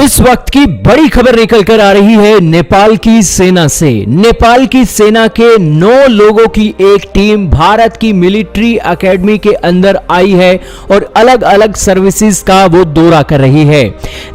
इस वक्त की बड़ी खबर निकल कर आ रही है नेपाल की सेना से। नेपाल की सेना के 9 लोगों की एक टीम भारत की मिलिट्री एकेडमी के अंदर आई है और अलग अलग सर्विसेज का वो दौरा कर रही है।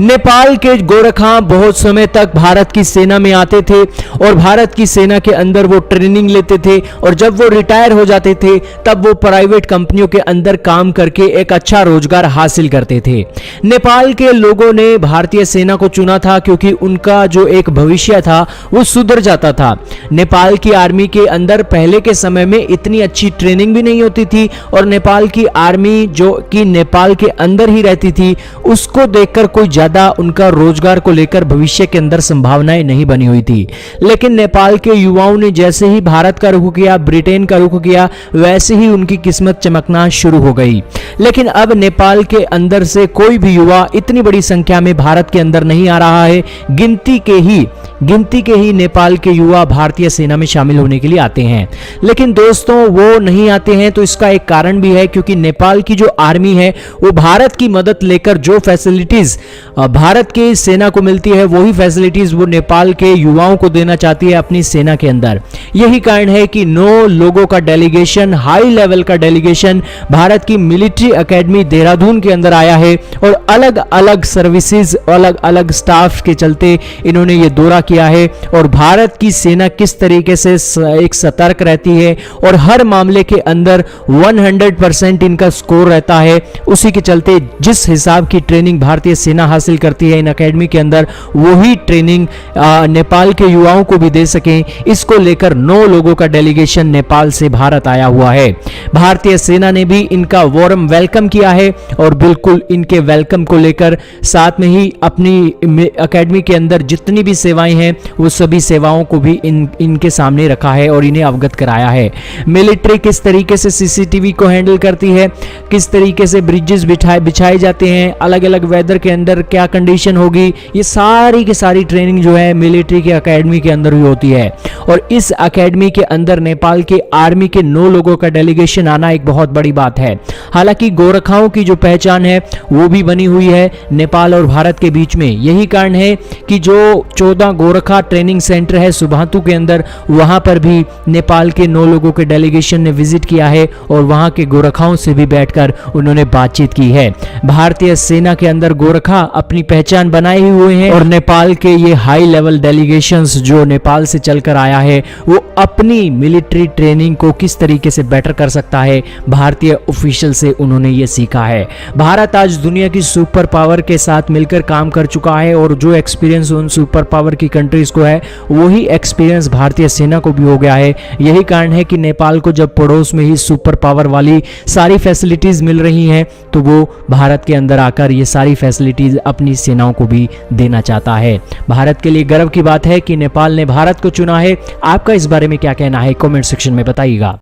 नेपाल के गोरखा बहुत समय तक भारत की सेना में आते थे और भारत की सेना के अंदर वो ट्रेनिंग लेते थे और जब वो रिटायर हो जाते थे तब वो प्राइवेट कंपनियों के अंदर काम करके एक अच्छा रोजगार हासिल करते थे। नेपाल के लोगों ने भारतीय सेना को चुना था क्योंकि उनका जो एक भविष्य था वो सुधर जाता था। नेपाल की आर्मी के अंदर पहले के समय में इतनी अच्छी ट्रेनिंग भी नहीं होती थी और नेपाल की आर्मी जो कि नेपाल के अंदर ही रहती थी उसको देखकर कोई ज्यादा उनका रोजगार को लेकर भविष्य के अंदर संभावनाएं नहीं बनी हुई थी। लेकिन नेपाल के युवाओं ने जैसे ही भारत का रुख किया, ब्रिटेन का रुख किया, वैसे ही उनकी किस्मत चमकना शुरू हो गई। लेकिन अब नेपाल के अंदर से कोई भी युवा इतनी बड़ी संख्या में भारत के अंदर नहीं आ रहा है। गिनती के ही नेपाल के युवा भारतीय सेना में शामिल होने के लिए आते हैं। लेकिन दोस्तों वो नहीं आते हैं तो इसका एक कारण भी है, क्योंकि नेपाल की जो आर्मी है वो भारत की मदद लेकर जो फैसिलिटीज भारत की सेना को मिलती है वही फैसिलिटीज वो नेपाल के युवाओं को देना चाहती है अपनी सेना के अंदर। यही कारण है कि 9 लोगों का डेलीगेशन, हाई लेवल का डेलीगेशन भारत की मिलिट्री एकेडमी देहरादून के अंदर आया है और अलग अलग सर्विसेज, अलग अलग स्टाफ के चलते इन्होंने ये दौरा किया है। और भारत की सेना किस तरीके से एक सतर्क रहती है और हर मामले के अंदर 100% इनका स्कोर रहता है, उसी के चलते जिस हिसाब की ट्रेनिंग भारतीय सेना हासिल करती है इन एकेडमी के अंदर वही ट्रेनिंग नेपाल के युवाओं को भी दे सकें, इसको लेकर 9 लोगों का डेलीगेशन नेपाल से भारत आया हुआ है। भारतीय सेना ने भी इनका वार्म वेलकम किया है और बिल्कुल इनके वेलकम को लेकर साथ में ही अपनी एकेडमी के अंदर जितनी भी सेवाएं हैं वो सभी सेवाओं को भी इनके सामने रखा है और इन्हें अवगत कराया है। मिलिट्री किस तरीके से सीसीटीवी को हैंडल करती है, किस तरीके से ब्रिजेस बिछाए जाते हैं, अलग अलग वेदर के अंदर क्या कंडीशन होगी, ये सारी की सारी ट्रेनिंग जो है मिलिट्री के एकेडमी के अंदर ही होती है। और इस एकेडमी के अंदर नेपाल के आर्मी के 9 लोगों का डेलीगेशन आना एक बहुत बड़ी बात है। हालांकि गोरखाओं की जो पहचान है वो भी बनी हुई है नेपाल और भारत के बीच में। यही कारण है कि जो 14 गोरखा ट्रेनिंग सेंटर है सुबांतु के अंदर, वहां पर भी नेपाल के 9 लोगों के डेलीगेशन ने विजिट किया है और वहां के गोरखाओं से भी बैठकर उन्होंने बातचीत की है। भारतीय सेना के अंदर गोरखा अपनी पहचान बनाए हुए हैं और नेपाल के ये हाई लेवल डेलीगेशंस जो नेपाल से चलकर आया है वो अपनी मिलिट्री ट्रेनिंग को किस तरीके से बेटर कर सकता है, भारतीय ऑफिशियल से उन्होंने ये सीखा है। भारत आज दुनिया की सुपर पावर के साथ मिलकर काम कर चुका है और जो एक्सपीरियंस उन सुपर पावर की कंट्रीज को है वही एक्सपीरियंस भारतीय सेना को भी हो गया है। यही कारण है कि नेपाल को जब पड़ोस में ही सुपर पावर वाली सारी फैसिलिटीज मिल रही हैं तो वो भारत के अंदर आकर ये सारी फैसिलिटीज अपनी सेनाओं को भी देना चाहता है। भारत के लिए गर्व की बात है कि नेपाल ने भारत को चुना है। आपका इस बारे में क्या कहना है कमेंट सेक्शन में बताइएगा।